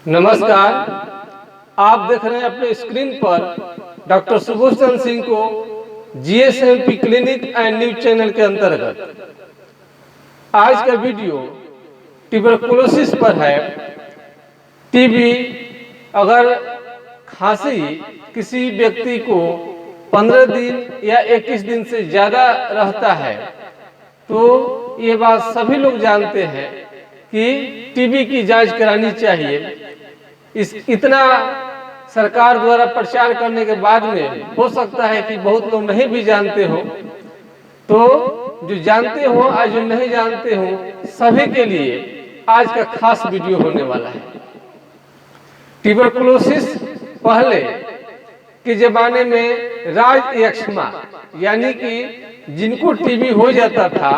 नमस्कार। आप देख रहे हैं अपने स्क्रीन पर डॉक्टर सुबोध चंद्र सिंह को जीएसएमपी क्लिनिक एंड न्यूज चैनल के अंतर्गत आज का वीडियो ट्यूबरकुलोसिस पर है। टीबी अगर खांसी किसी व्यक्ति को 15 दिन या 21 दिन से ज़्यादा रहता है तो ये बात सभी लोग जानते हैं कि टीबी की जांच करानी चाहिए। इतना सरकार द्वारा प्रचार करने के बाद में हो सकता है कि बहुत लोग नहीं भी जानते हो, तो जो जानते हो और जो नहीं जानते हो सभी के लिए आज का खास वीडियो होने वाला है। ट्यूबरकुलोसिस पहले के जमाने में राज यक्ष्मा यानी कि जिनको टीबी हो जाता था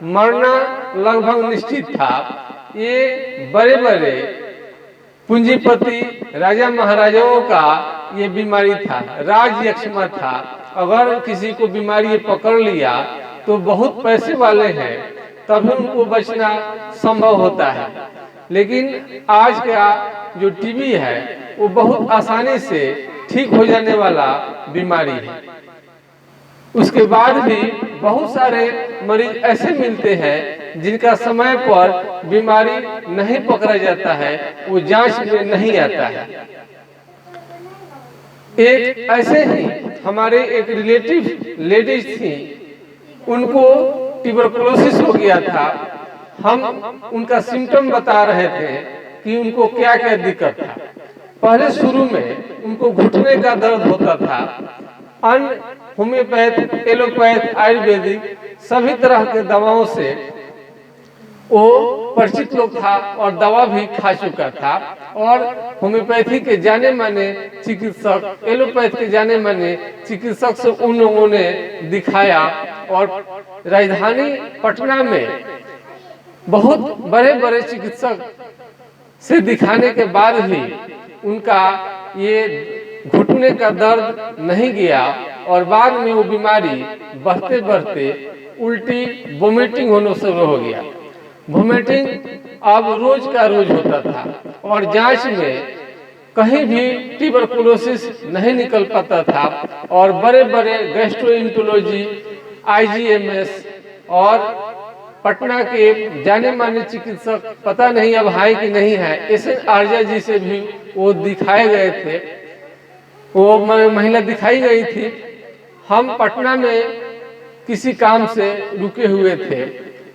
मरना लगभग निश्चित था। ये बड़े बड़े पूंजीपति राजा महाराजाओं का ये बीमारी था, राज यक्ष्मा था। अगर किसी को बीमारी पकड़ लिया तो बहुत पैसे वाले हैं तभी उनको बचना संभव होता है। लेकिन आज का जो टीबी है वो बहुत आसानी से ठीक हो जाने वाला बीमारी है। उसके बाद भी बहुत सारे मरीज ऐसे मिलते हैं जिनका समय पर बीमारी नहीं पकड़ा जाता है, वो जांच में नहीं आता है। एक ऐसे ही हमारे एक रिलेटिव लेडीज थी, उनको ट्यूबरकुलोसिस हो गया था। हम उनका सिम्टम बता रहे थे कि उनको क्या क्या दिक्कत था। पहले शुरू में उनको घुटने का दर्द होता था। अन्य होम्योपैथ, एलोपैथ, आयुर्वेदिक सभी तरह के दवाओं से वो परिचित लोग था और दवा भी खा चुका था। और होम्योपैथी के जाने माने चिकित्सक, एलोपैथ के जाने माने चिकित्सक से उन लोगों ने दिखाया और राजधानी पटना में बहुत बड़े बड़े चिकित्सक से दिखाने के बाद भी उनका ये घुटने का दर्द नहीं गया और बाद में वो बीमारी बढ़ते बढ़ते उल्टी वोमिटिंग होना शुरू हो गया। वोमिटिंग अब रोज का रोज होता था और जांच में कहीं भी ट्यूबरकुलोसिस नहीं निकल पाता था। और बड़े बड़े गैस्ट्रोएंटरोलॉजी, आईजीएमएस और पटना के जाने माने चिकित्सक, पता नहीं अब है कि नहीं है, एसएन आर्या जी से भी वो दिखाए गए थे, वो महिला दिखाई गई थी। हम पटना में किसी काम से रुके हुए थे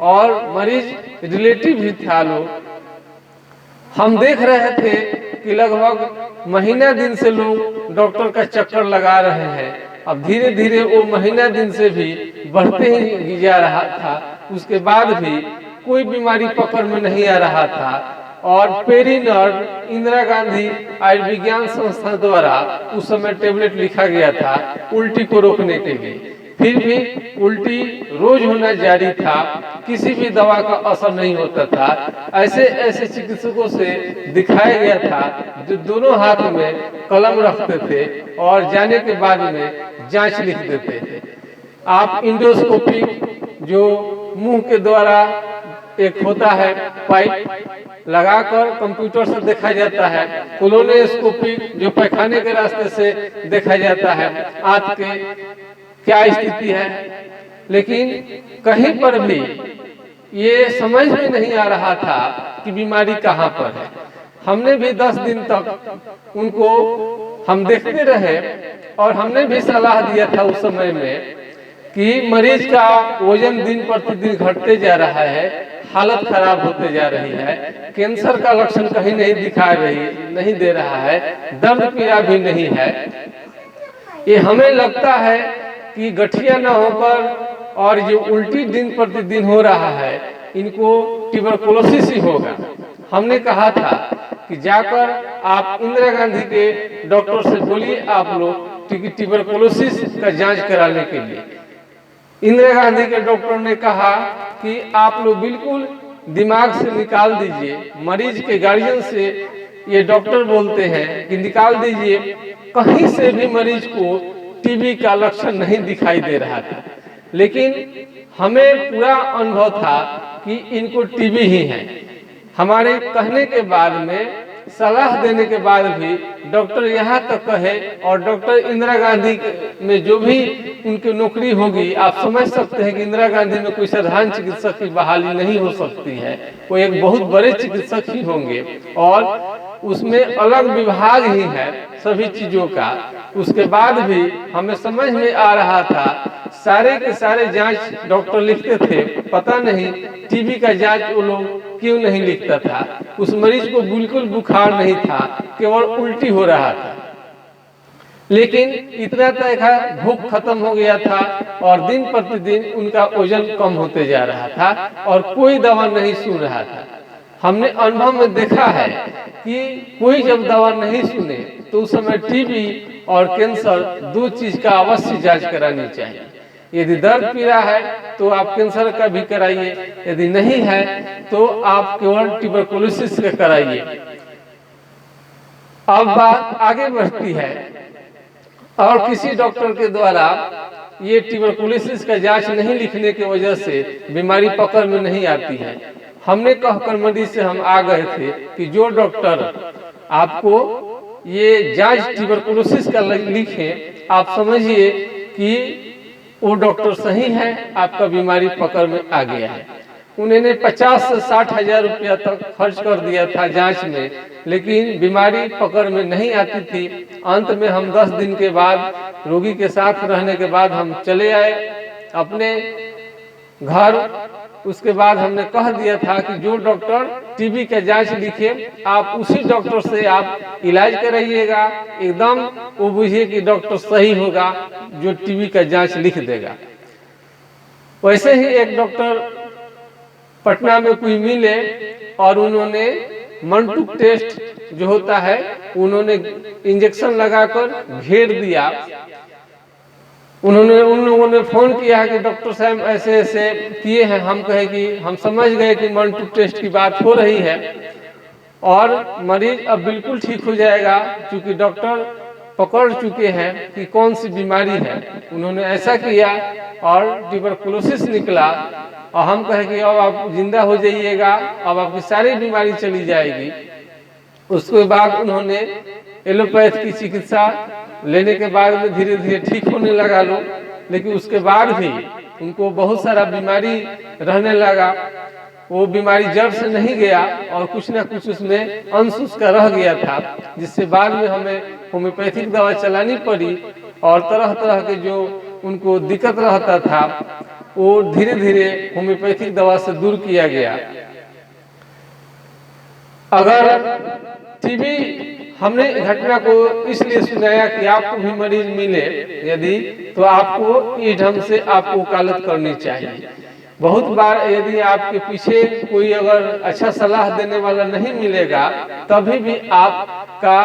और मरीज रिलेटिव भी था लोग। हम देख रहे थे कि लगभग महीना दिन से लोग डॉक्टर का चक्कर लगा रहे हैं। अब धीरे धीरे वो महीना दिन से भी बढ़ते ही जा रहा था। उसके बाद भी कोई बीमारी पकड़ में नहीं आ रहा था। और पेरीनर्व इंदिरा गांधी आयुर्विज्ञान संस्थान द्वारा उस समय टेबलेट लिखा गया था उल्टी को रोकने के लिए। फिर भी उल्टी रोज होना जारी था, किसी भी दवा का असर नहीं होता था। ऐसे ऐसे चिकित्सकों से दिखाया गया था जो दोनों हाथ में कलम रखते थे और जाने के बाद में जांच लिख देते थे। आप इंडोस्कोपी जो मुंह के द्वारा एक होता है पाइप लगाकर कंप्यूटर से देखा जाता है, कोलोनोस्कोपी जो पैखाने के रास्ते से देखा जाता है आंत के क्या स्थिति है। लेकिन कहीं पर भी ये समझ में नहीं आ रहा था कि बीमारी कहाँ पर है। हमने भी 10 दिन तक उनको हम देखते रहे और हमने भी सलाह दिया था उस समय में कि मरीज का वजन दिन प्रतिदिन घटते जा रहा है, हालत खराब होते जा रही है, कैंसर का लक्षण कहीं नहीं दे रहा है, दर्द पीड़ा भी नहीं है। ये हमें लगता है कि गठिया न होकर और जो उल्टी दिन प्रतिदिन हो रहा है इनको ट्यूबरकुलोसिस ही होगा। हमने कहा था कि जाकर आप इंदिरा गांधी के डॉक्टर से बोलिए आप लोग ट्यूबरकुलोसिस का जांच कराने के लिए। इंदिरा गांधी के डॉक्टर ने कहा कि आप लोग बिल्कुल दिमाग से निकाल दीजिए। मरीज के गार्जियन से ये डॉक्टर बोलते हैं कि निकाल दीजिए, कहीं से भी मरीज को टीबी का लक्षण नहीं दिखाई दे रहा था। लेकिन हमें पूरा अनुभव था कि इनको टीबी ही है। हमारे कहने के बाद में सलाह देने के बाद भी डॉक्टर यहाँ तक कहे, और डॉक्टर इंदिरा गांधी में जो भी उनकी नौकरी होगी, आप समझ सकते हैं कि इंदिरा गांधी में कोई साधारण चिकित्सक की बहाली नहीं हो सकती है, वो एक बहुत बड़े चिकित्सक ही होंगे, और उसमें अलग विभाग ही है सभी चीजों का। उसके बाद भी हमें समझ में आ रहा था, सारे के सारे जांच डॉक्टर लिखते थे, पता नहीं टीबी का जांच वो लोग क्यों नहीं लिखता था। उस मरीज को बिल्कुल बुखार नहीं था, केवल उल्टी हो रहा था, लेकिन इतना तय था, भूख खत्म हो गया था और दिन प्रतिदिन उनका वजन कम होते जा रहा था और कोई दवा नहीं सुन रहा था। हमने अनुभव में देखा है कि कोई जब दवा नहीं सुने तो उस समय टीबी और कैंसर दो चीज का अवश्य जांच करानी चाहिए। यदि दर्द पी रहा है तो आप कैंसर का भी कराइए, यदि नहीं है तो आप केवल ट्यूबरकुलोसिस का कराइए। अब बात आगे बढ़ती है और किसी डॉक्टर के द्वारा ये ट्यूबरकुलोसिस का जांच नहीं लिखने की वजह से बीमारी पकड़ में नहीं आती है। हमने कहकर मरीज से हम आ गए थे कि जो डॉक्टर आपको ये जांच ट्यूबरकुलोसिस का लिखे, आप समझिए कि वो डॉक्टर सही है, आपका बीमारी पकड़ में आ गया है। उन्होंने 50 से 60 हजार रुपया तक खर्च कर दिया था जांच में, लेकिन बीमारी पकड़ में नहीं आती थी। अंत में हम 10 दिन के बाद रोगी के साथ रहने के बाद हम चले आए अपने घर। उसके बाद हमने कह दिया था कि जो डॉक्टर टीबी का जांच लिखे, आप उसी डॉक्टर से आप इलाज कराइएगा। एकदम वो बुझिए कि डॉक्टर सही होगा जो टीबी का जांच लिख देगा। वैसे ही एक डॉक्टर पटना में कोई मिले और उन्होंने मंटूक टेस्ट जो होता है उन्होंने इंजेक्शन लगाकर घेर दिया। उन लोगों ने फोन किया है कि डॉक्टर साहब ऐसे ऐसे किए हैं। हम कहे कि हम समझ गए कि मंटूक टेस्ट की बात हो रही है और मरीज अब बिल्कुल ठीक हो जाएगा, क्योंकि डॉक्टर पकड़ चुके हैं कि कौन सी बीमारी है। उन्होंने ऐसा किया और ट्यूबरकुलोसिस निकला और हम कहे कि अब आप जिंदा हो जाइएगा, अब आपकी सारी बीमारी चली जाएगी। उसके बाद उन्होंने एलोपैथ की चिकित्सा लेने के बाद में धीरे धीरे ठीक होने लगा लोग, लेकिन उसके बाद भी उनको बहुत सारा बीमारी रहने लगा। वो बीमारी जड़ से नहीं गया और कुछ ना कुछ उसमें अंश उसका रह गया था, जिससे बाद में हमें होम्योपैथिक दवा चलानी पड़ी और तरह तरह के जो उनको दिक्कत रहता था वो धीरे धीरे होम्योपैथिक दवा से दूर किया गया। अगर टीबी हमने घटना को इसलिए सुनाया कि आपको भी मरीज मिले यदि, तो आपको इस ढंग से आपको वकालत करनी चाहिए। बहुत बार यदि आपके पीछे कोई अगर अच्छा सलाह देने वाला नहीं मिलेगा, तभी भी आपका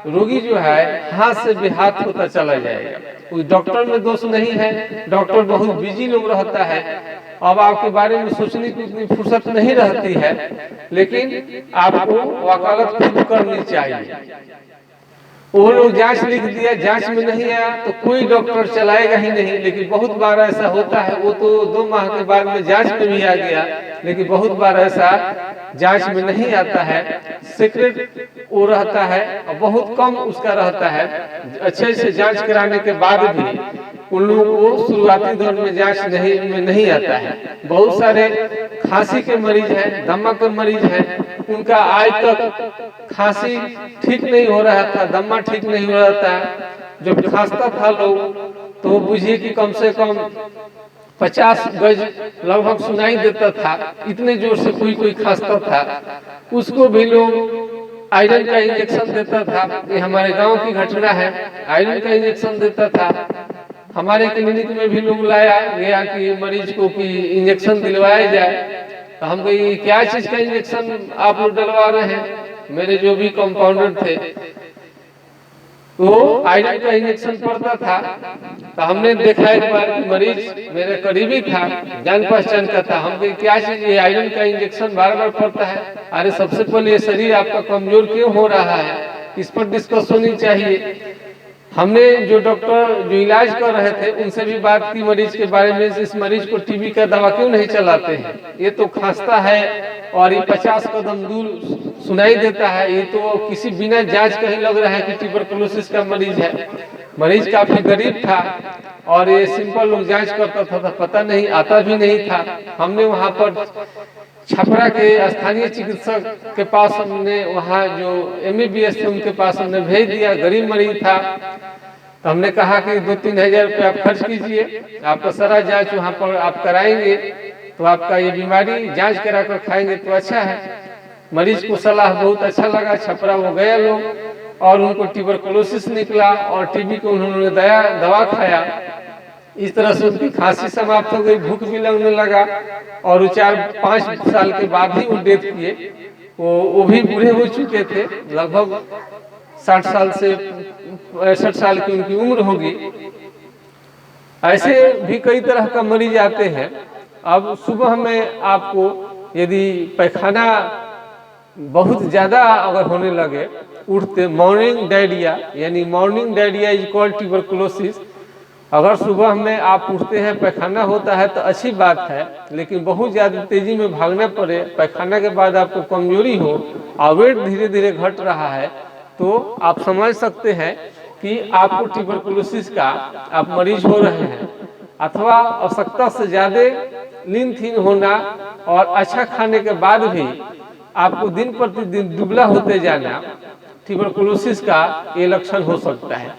रोगी जो है हाथ से बेहाथ होता चला जाएगा। उस डॉक्टर में दोष नहीं है, डॉक्टर बहुत बिजी लोग रहता है, अब आपके बारे में सोचने की उतनी फुर्सत नहीं रहती है, लेकिन आपको वकालत खुद करनी चाहिए। वो लोग जांच लिख दिया, जांच में नहीं आया तो कोई डॉक्टर चलाएगा ही नहीं। लेकिन बहुत बार ऐसा होता है, वो तो 2 माह के बाद में जांच में भी आ गया, लेकिन बहुत बार ऐसा जांच में नहीं आता है, सीक्रेट वो रहता है और बहुत कम उसका रहता है। अच्छे से जांच कराने के बाद भी उन लोगों को शुरुआती दौर में जांच नहीं आता है। बहुत सारे खांसी के मरीज हैं, दमा के मरीज हैं, उनका आज तक खांसी ठीक नहीं हो रहा था, दमा ठीक नहीं हो रहा था। जब खांसता था लोग तो बुझिए कि कम से कम 50 गज लगभग सुनाई देता था, इतने जोर से कोई कोई खांसता था। उसको भी लोग आयरन का इंजेक्शन देता था। ये हमारे गांव की घटना है, आयरन का इंजेक्शन देता था। हमारे क्लिनिक में भी लोग लाया गया कि मरीज को कि इंजेक्शन दिलवाया जाए, तो हम कही क्या चीज का इंजेक्शन आप लोग डलवा रहे हैं। मेरे जो भी कंपाउंडर थे वो आयरन का इंजेक्शन पड़ता था, तो हमने देखा एक बार मरीज मेरे करीबी था, जान पहचान का था। हम कही क्या चीज ये आयरन का इंजेक्शन बार बार पड़ता है। अरे सबसे पहले ये शरीर आपका कमजोर क्यों हो रहा है, इस पर डिस्कस होनी चाहिए। हमने जो डॉक्टर जो इलाज कर रहे थे उनसे भी बात की मरीज के बारे में, इस मरीज को टीबी का दवा क्यों नहीं चलाते हैं, ये तो खांसता है और ये 50 कदम दूर सुनाई देता है, ये तो किसी बिना जांच का ही लग रहा है कि ट्यूबरकुलोसिस का मरीज है। मरीज काफी गरीब था और ये सिंपल लोग जांच करता था, पता नहीं आता भी नहीं था। हमने वहाँ पर छपरा के स्थानीय चिकित्सक के पास हमने वहाँ जो MBBS थे उनके पास हमने भेज दिया, गरीब मरीज था। तो हमने कहा कि 2-3 हज़ार रुपये आप खर्च कीजिए, आपका सारा जांच वहाँ पर आप कराएंगे तो आपका ये बीमारी जांच करा कर खाएंगे तो अच्छा है। मरीज को सलाह बहुत अच्छा लगा, छपरा वो गया लोग और उनको ट्यूबरकुलोसिस निकला और टीबी को उन्होंने दवा खाया। इस तरह से उनकी खांसी समाप्त हो गई, भूख भी लगने लगा और 4-5 साल के बाद ही वो डेथ किए। वो भी बूढ़े हो चुके थे, लगभग 60 साल से 65 साल की उनकी उम्र होगी। ऐसे भी कई तरह का मरीज आते हैं। अब सुबह में आपको यदि पैखाना बहुत ज्यादा अगर होने लगे, उठते मॉर्निंग डायरिया, यानी morning diarrhoea is called tuberculosis. अगर सुबह में आप उठते हैं पैखाना होता है तो अच्छी बात है, लेकिन बहुत ज़्यादा तेजी में भागना पड़े, पैखाना के बाद आपको कमजोरी हो और वेट धीरे धीरे घट रहा है, तो आप समझ सकते हैं कि आपको ट्यूबरकुलोसिस का आप मरीज हो रहे हैं। अथवा आवश्यकता से ज़्यादा लीन थीन होना और अच्छा खाने के बाद भी आपको दिन प्रतिदिन दुबला होते जाना, ट्यूबरकुलोसिस का ये लक्षण हो सकता है।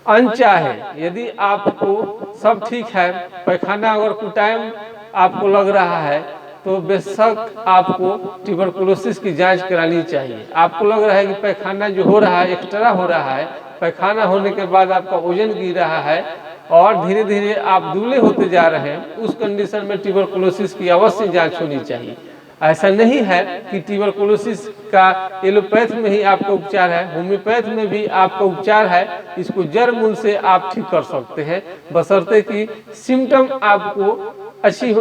अनचाहे यदि आपको सब ठीक है, पैखाना अगर कुटाइम आपको लग रहा है तो बेशक आपको ट्यूबरकुलोसिस की जांच करानी चाहिए। आपको लग रहा है कि पैखाना जो हो रहा है एक्स्ट्रा हो रहा है, पैखाना होने के बाद आपका वजन गिर रहा है और धीरे धीरे आप दुबले होते जा रहे हैं, उस कंडीशन में ट्यूबरकुलोसिस की अवश्य जांच होनी चाहिए। ऐसा नहीं है कि ट्यूबरकुलोसिस का एलोपैथ में ही आपका उपचार है, होम्योपैथ में भी आपका उपचार है। इसको जड़ मूल से आप ठीक कर सकते हैं, बशर्ते कि सिम्टम आपको अच्छी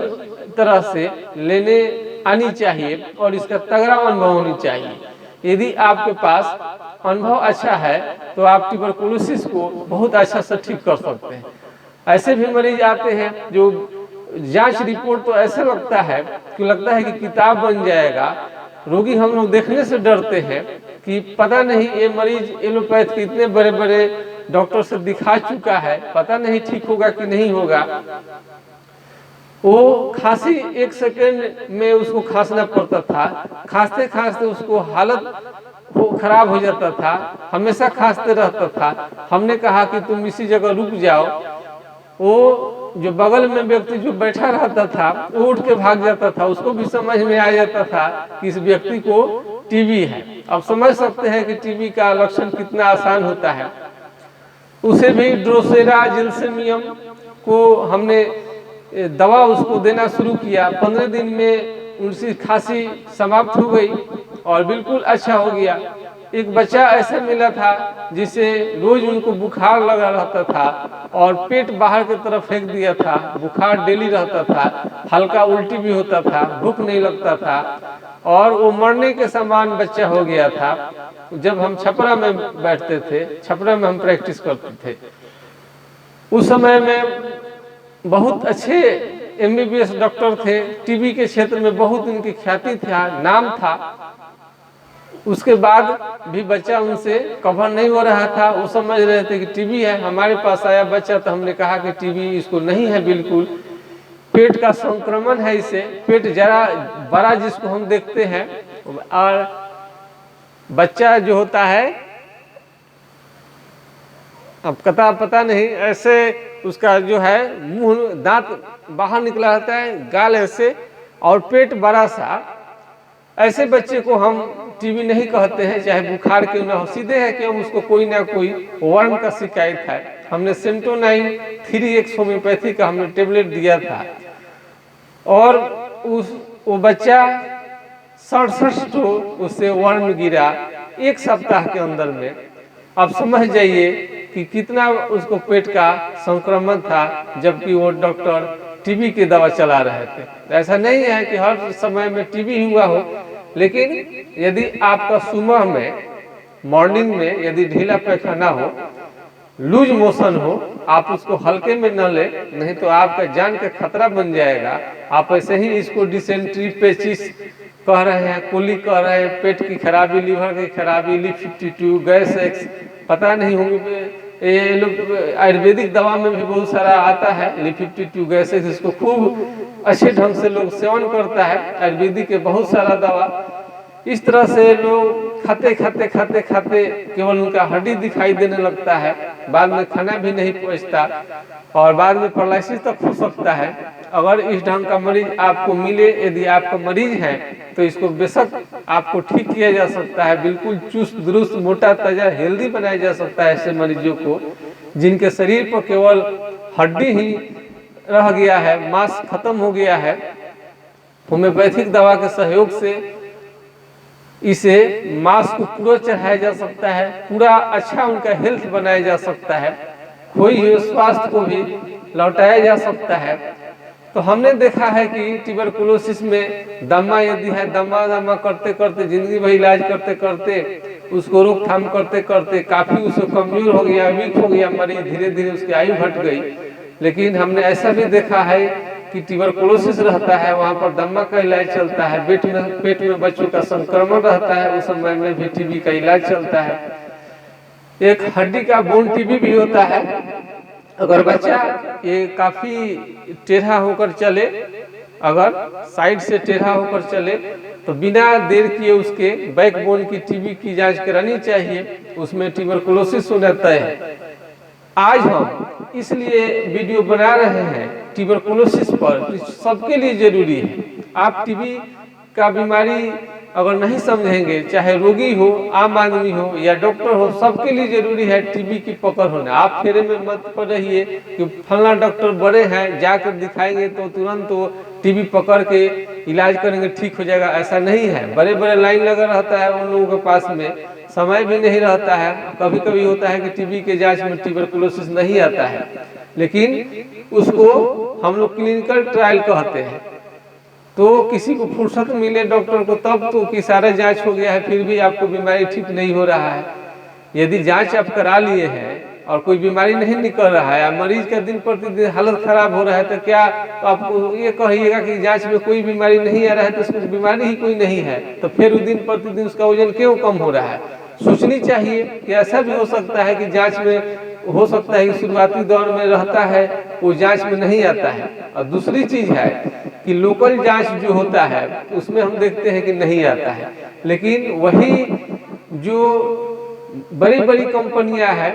तरह से लेने आनी चाहिए और इसका तगड़ा अनुभव होनी चाहिए। यदि आपके पास अनुभव अच्छा है तो आप ट्यूबरकुलोसिस को बहुत अच्छा से ठीक कर सकते हैं। ऐसे भी मरीज आते हैं जो जांच रिपोर्ट तो ऐसा लगता है कि किताब बन जाएगा। रोगी हम लोग देखने से डरते हैं कि पता नहीं ये मरीज एलोपैथ के इतने बड़े बड़े डॉक्टर से दिखा चुका है, पता नहीं ठीक होगा कि नहीं होगा। वो खांसी 1 सेकंड में उसको खांसना पड़ता था, खांसते खांसते उसको हालत खराब हो जाता था, हमेशा खांसते रहता था। हमने कहा कि तुम इसी जगह रुक जाओ। वो जो बगल में व्यक्ति जो बैठा रहता था वो उठ के भाग जाता था, उसको भी समझ में आ जाता था कि इस व्यक्ति को टीबी है। अब समझ सकते हैं कि टीबी का लक्षण कितना आसान होता है। उसे भी ड्रोसेरा जिल्सेमियम को हमने दवा उसको देना शुरू किया। 15 दिन में उनकी खांसी समाप्त हो गई और बिल्कुल अच्छा हो गया। एक बच्चा ऐसा मिला था जिसे रोज उनको बुखार लगा रहता था और पेट बाहर की तरफ फेंक दिया था, बुखार डेली रहता था, हल्का उल्टी भी होता था, भूख नहीं लगता था और वो मरने के समान बच्चा हो गया था। जब हम छपरा में बैठते थे, छपरा में हम प्रैक्टिस करते थे, उस समय में बहुत अच्छे MBBS डॉक्टर थे, टीबी के क्षेत्र में बहुत उनकी ख्याति था, नाम था। उसके बाद भी बच्चा उनसे कवर नहीं हो रहा था। वो समझ रहे थे कि टीबी है। हमारे पास आया बच्चा तो हमने कहा कि टीबी इसको नहीं है, बिल्कुल पेट का संक्रमण है इसे, पेट जरा बड़ा जिसको हम देखते हैं। और बच्चा जो होता है अब पता नहीं, ऐसे उसका जो है मुंह दांत बाहर निकला रहता है, गाल ऐसे और पेट बड़ा सा। ऐसे बच्चे को हम टीबी नहीं कहते हैं, चाहे बुखार क्यों ना हो, सीधे है कि हम उसको कोई ना कोई वर्म का शिकायत है। हमने सेंटोनाइन 3x होम्योपैथी का हमने टेबलेट दिया था और वो बच्चा 67 उससे वर्म गिरा 1 सप्ताह के अंदर में। अब समझ जाइए कि कितना उसको पेट का संक्रमण था, जबकि वो डॉक्टर टीबी की दवा चला रहे थे। ऐसा नहीं है कि हर समय में टीबी हुआ हो, लेकिन यदि आपका सुबह में मॉर्निंग में यदि ढीला पैखाना हो, लूज मोशन हो, आप उसको हल्के में न ले, नहीं तो आपका जान का खतरा बन जाएगा। आप ऐसे ही इसको डिसेंट्री, पेचिस कह रहे हैं, कोली कह रहे हैं, पेट की खराबी, लीवर की खराबी, Lip-52, गैस एक्स, पता नहीं होंगे, ये लोग आयुर्वेदिक दवा में भी बहुत सारा आता है Lip-52 गैस एक्स, इसको खूब अच्छे ढंग से लोग सेवन करता है, आयुर्वेदिक के बहुत सारा दवा। इस तरह से लोग खाते खाते खाते खाते केवल उनका हड्डी दिखाई देने लगता है, बाद में खाना भी नहीं पचता और बाद में पैरालिसिस तक हो सकता है। अगर इस ढंग का मरीज आपको मिले, यदि आपका मरीज है तो इसको बेशक आपको ठीक किया जा सकता है, बिल्कुल चुस्त दुरुस्त मोटा ताजा हेल्दी बनाया जा सकता है ऐसे मरीजों को जिनके शरीर पर केवल हड्डी ही रह गया है, मांस खत्म हो गया है। होम्योपैथिक दवा के सहयोग से इसे मांस को पूरा चढ़ाया जा सकता है, पूरा अच्छा उनका हेल्थ बनाया जा सकता है, खोई हुए स्वास्थ्य को भी लौटाया जा सकता है। तो हमने देखा है कि ट्यूबरकुलोसिस में दमा यदि है, दमा करते करते जिंदगी भर इलाज करते करते उसको रोकथाम करते करते काफी उसको कमजोर हो गया, वीक हो गया मरीज, धीरे धीरे उसकी आयु घट गई। लेकिन हमने ऐसा भी देखा है कि ट्यूबरकुलोसिस रहता है, वहाँ पर दमा का इलाज चलता है, पेट में बच्चों का संक्रमण रहता है, उस समय में भी टीबी का इलाज चलता है। एक हड्डी का बोन टीबी भी होता है। अगर बच्चा ये काफी टेढ़ा होकर चले, अगर साइड से टेढ़ा होकर चले तो बिना देर किए उसके बैकबोन की टीबी की जांच करानी चाहिए, उसमें ट्यूबरकुलोसिस होना तय है। आज हम इसलिए वीडियो बना रहे हैं ट्यूबरकुलोसिस पर, सबके लिए जरूरी है। आप टीबी का बीमारी अगर नहीं समझेंगे, चाहे रोगी हो, आम आदमी हो या डॉक्टर हो, सबके लिए जरूरी है टीबी की पकड़ होना। आप फेरे में मत पड़ रहिए कि फलना डॉक्टर बड़े हैं, जाकर दिखाएंगे तो तुरंत वो टीबी पकड़ के इलाज करेंगे, ठीक हो जाएगा, ऐसा नहीं है। बड़े बड़े लाइन लगा रहता है, उन लोगों के पास में समय भी नहीं रहता है। कभी कभी होता है कि टीबी के जांच में ट्यूबरकुलोसिस नहीं आता है, लेकिन उसको हम लोग क्लिनिकल ट्रायल कहते हैं। तो किसी को फुर्सत मिले डॉक्टर को तब तो कि सारा जांच हो गया है, फिर भी आपको बीमारी ठीक नहीं हो रहा है। यदि जांच आप करा लिए हैं और कोई बीमारी नहीं निकल रहा है, मरीज का दिन प्रतिदिन हालत खराब हो रहा है, तो क्या तो आपको ये कहिएगा कि जांच में कोई बीमारी नहीं आ रहा है तो उसको बीमारी ही कोई नहीं है, तो फिर दिन प्रतिदिन उसका वजन क्यों कम हो रहा है? सोचनी चाहिए कि ऐसा भी हो सकता है कि जांच में हो सकता है कि शुरुआती दौर में रहता है, वो जांच में नहीं आता है। और दूसरी चीज है कि लोकल जांच जो होता है उसमें हम देखते हैं कि नहीं आता है, लेकिन वही जो बड़ी बड़ी कंपनियां हैं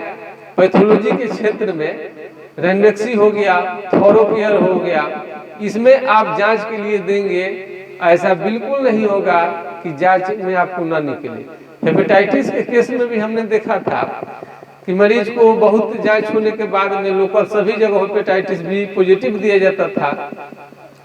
पैथोलॉजी के क्षेत्र में, रेंडेक्सी हो गया, थोरोकेयर हो गया, इसमें आप जांच के लिए देंगे, ऐसा बिल्कुल नहीं होगा कि जांच में आपको ना निकले। हेपेटाइटिस के केस में भी हमने देखा था कि मरीज को बहुत जांच होने के बाद में लोकल सभी जगह हेपेटाइटिस बी पॉजिटिव दिया जाता था,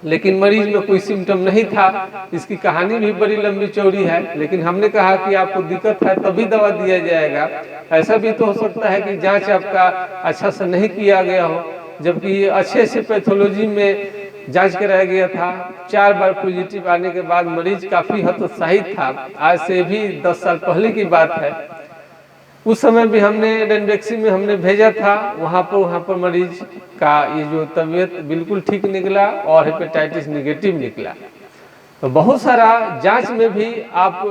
लेकिन मरीज में कोई सिम्टम नहीं था। इसकी कहानी भी बड़ी लंबी चौड़ी है, लेकिन हमने कहा कि आपको दिक्कत है तभी दवा दिया जाएगा। ऐसा भी तो हो सकता है कि जांच आपका अच्छा से नहीं किया गया हो, जबकि अच्छे से पैथोलॉजी में जांच कराया गया था, 4 बार पॉजिटिव आने के बाद मरीज काफी हतोत्साहित था। आज से भी 10 साल पहले की बात है। उस समय भी हमने रेंडेक्सी में हमने भेजा था, वहाँ पर मरीज का ये जो तबीयत बिल्कुल ठीक निकला और हेपेटाइटिस निगेटिव निकला। तो बहुत सारा जांच में भी आप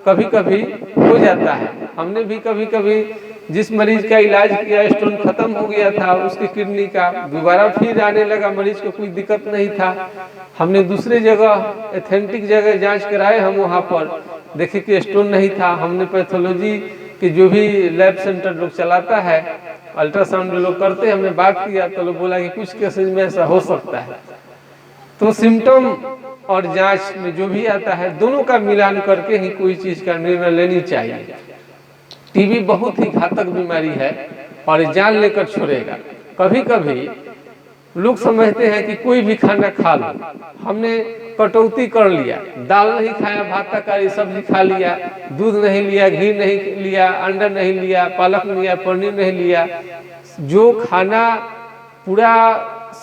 कभी कभी हो जाता है। हमने भी कभी कभी जिस मरीज का इलाज किया, स्टोन खत्म हो गया था उसकी किडनी का, दोबारा फिर आने लगा, मरीज को कोई दिक्कत नहीं था। हमने दूसरे जगह एथेंटिक जगह जांच कराए, हम वहाँ पर देखे कि स्टोन नहीं था। हमने पैथोलॉजी कि जो भी लैब सेंटर लोग चलाता है, अल्ट्रासाउंड लोग करते हैं, हमने बात किया तो लोग बोला कि कुछ केसेस में ऐसा हो सकता है। तो सिम्टम और जांच में जो भी आता है दोनों का मिलान करके ही कोई चीज का निर्णय लेनी चाहिए। टीबी बहुत ही घातक बीमारी है और जान लेकर छोड़ेगा। कभी कभी लोग समझते हैं कि कोई भी खाना खा लो, हमने कटौती कर लिया, दाल नहीं खाया, भात तरकारी सब्जी खा लिया, दूध नहीं लिया, घी नहीं लिया, अंडा नहीं लिया, पालक नहीं लिया, पनीर नहीं लिया, जो खाना पूरा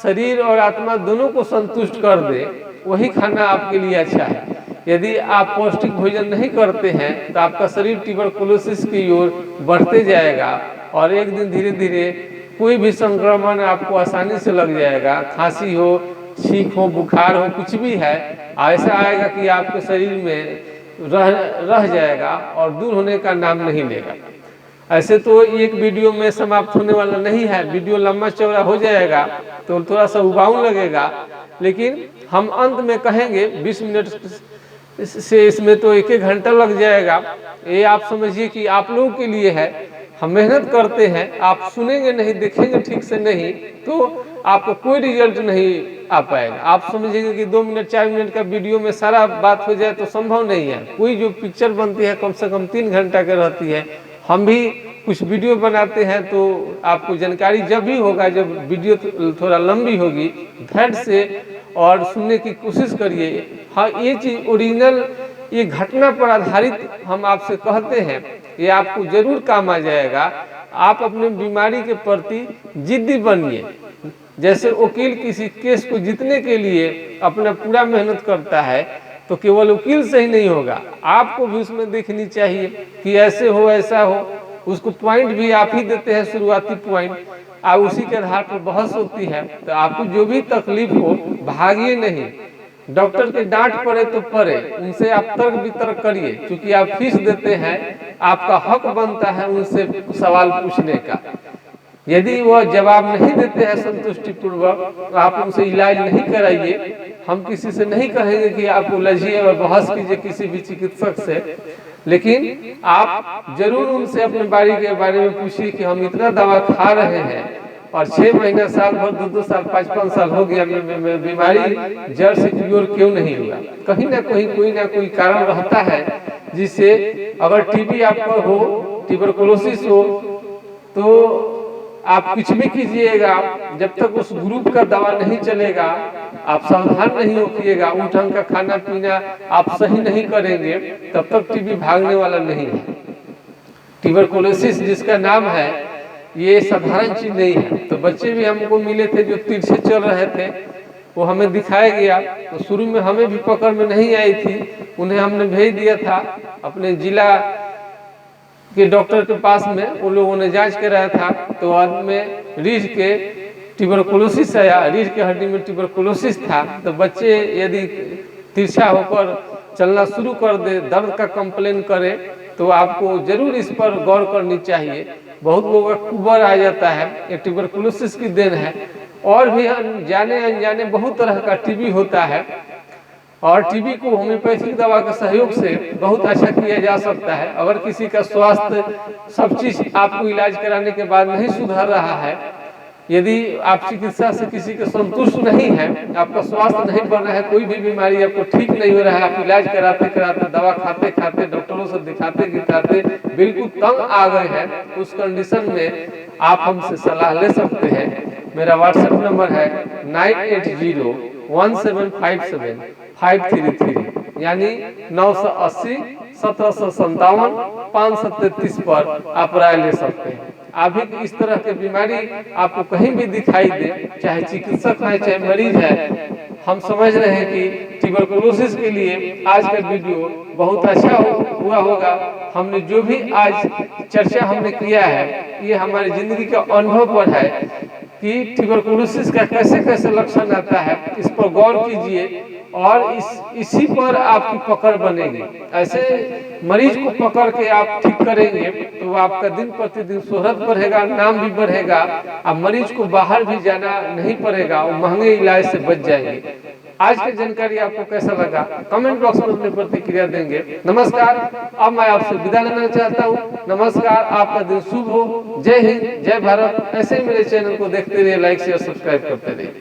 शरीर और आत्मा दोनों को संतुष्ट कर दे वही खाना आपके लिए अच्छा है। यदि आप पौष्टिक भोजन नहीं करते हैं तो आपका शरीर ट्यूबरकुलोसिस की ओर बढ़ते जाएगा और एक दिन धीरे धीरे कोई भी संक्रमण आपको आसानी से लग जाएगा। खांसी हो, छींक हो, बुखार हो, कुछ भी है, ऐसा आएगा कि आपके शरीर में रह जाएगा और दूर होने का नाम नहीं लेगा। ऐसे तो एक वीडियो में समाप्त होने वाला नहीं है, वीडियो लंबा चौड़ा हो जाएगा तो थोड़ा सा उबाऊ लगेगा, लेकिन हम अंत में कहेंगे 20 मिनट से इसमें तो 1-1 घंटा लग जाएगा। ये आप समझिए कि आप लोगों के लिए है, हम मेहनत करते हैं, आप सुनेंगे नहीं, देखेंगे ठीक से नहीं तो आपको कोई रिजल्ट नहीं आ पाएगा। आप समझेंगे कि 2 मिनट 4 मिनट का वीडियो में सारा बात हो जाए तो संभव नहीं है। कोई जो पिक्चर बनती है कम से कम 3 घंटा की रहती है। हम भी कुछ वीडियो बनाते हैं तो आपको जानकारी जब भी होगा, जब वीडियो थोड़ा लंबी होगी, धैर्य से और सुनने की कोशिश करिए। हाँ, ये चीज़ ओरिजिनल, ये घटना पर आधारित हम आपसे कहते हैं, ये आपको जरूर काम आ जाएगा। आप अपने बीमारी के प्रति जिद्दी बनिए। जैसे वकील किसी केस को जीतने के लिए अपना पूरा मेहनत करता है तो केवल वकील से ही नहीं होगा, आपको भी उसमें देखनी चाहिए कि ऐसे हो ऐसा हो। उसको पॉइंट भी आप ही देते हैं, शुरुआती पॉइंट, आप उसी के आधार पर बहस होती है। तो आपको जो भी तकलीफ हो, भागिए नहीं। डॉक्टर के डांट पड़े तो पड़े, उनसे आप तर्क वितर्क करिए, क्योंकि आप फीस देते हैं, आपका हक बनता है उनसे सवाल पूछने का। यदि वह जवाब नहीं देते हैं संतुष्टि पूर्वक, आप उनसे इलाज नहीं कराइए। हम किसी से नहीं कहेंगे कि आप उलझिए और बहस कीजिए किसी भी चिकित्सक से, लेकिन आप जरूर उनसे अपने बारी के बारे में पूछिए कि हम इतना दवा खा रहे हैं और 6 महीना, साल भर, 2-2 साल, 5-5 साल हो गया, बीमारी जड़ से क्योर क्यों नहीं हुआ। कहीं ना कहीं कोई ना कोई कारण रहता है जिससे, अगर टीबी आपका हो, ट्यूबरकुलोसिस हो, तो आप कुछ भी कीजिएगा, जब तक उस ग्रुप का दवा नहीं चलेगा, आप सावधान नहीं होइएगा, उन ढंग का खाना पीना आप सही नहीं करेंगे, तब तक टीबी भागने वाला नहीं है। ट्यूबरकुलोसिस जिसका नाम है, ये साधारण चीज नहीं है। तो बच्चे भी हमको मिले थे जो तिरछे चल रहे थे, वो हमें दिखाया गया। तो शुरू में हमें भी पकड़ में नहीं आई थी, उन्हें हमने भेज दिया था अपने जिला के डॉक्टर के पास में। उन लोगों ने जांच कराया था तो बाद में रीढ़ के ट्यूबरकुलोसिस आया, रीढ़ के हड्डी में ट्यूबरकुलोसिस था। तो बच्चे यदि तिरछा होकर चलना शुरू कर दे, दर्द का कंप्लेन करे, तो आपको जरूर इस पर गौर करनी चाहिए। बहुत लोगों का कुबर आ जाता है, ये ट्यूबरकुलोसिस की देन है। और भी जाने अनजाने बहुत तरह का टीबी होता है, और टीबी को होम्योपैथिक दवा के सहयोग से बहुत अच्छा किया जा सकता है। अगर किसी का स्वास्थ्य सब चीज आपको इलाज कराने के बाद नहीं सुधर रहा है, यदि आप चिकित्सा से किसी के संतुष्ट नहीं है, आपका स्वास्थ्य नहीं बन रहा है, कोई भी बीमारी आपको ठीक नहीं हो रहा है, आप इलाज कराते कराते, दवा खाते खाते, डॉक्टरों से दिखाते दिखाते बिल्कुल तंग आ गए हैं, उस कंडीशन में आप हमसे सलाह ले सकते हैं। मेरा व्हाट्सएप नंबर है 9801757533, यानी 980-1757-533 पर आप राय ले सकते हैं। अभी इस तरह के बीमारी आपको कहीं भी दिखाई दे, चाहे चिकित्सक है चाहे मरीज है, हम समझ रहे हैं कि ट्यूबरकुलोसिस के लिए आज का वीडियो बहुत अच्छा हुआ होगा। हमने जो भी आज चर्चा हमने किया है, ये हमारी जिंदगी का अनुभव पर है कि ट्यूबरकुलोसिस का कैसे कैसे लक्षण आता है, इस पर गौर कीजिए और इसी पर आपकी पकड़ बनेगी। ऐसे मरीज को पकड़ के आप ठीक करेंगे तो आपका दिन प्रतिदिन शोहरत बढ़ेगा, नाम भी बढ़ेगा, अब मरीज को बाहर भी जाना नहीं पड़ेगा, वो महंगे इलाज से बच जाएंगे। आज की जानकारी आपको कैसा लगा, कमेंट बॉक्स में अपनी प्रतिक्रिया देंगे। नमस्कार, अब मैं आपसे विदा लेना चाहता हूँ। नमस्कार, आपका दिन शुभ हो। जय हिंद, जय भारत। ऐसे ही मेरे चैनल को देखते रहिए, लाइक शेयर सब्सक्राइब करते रहिए।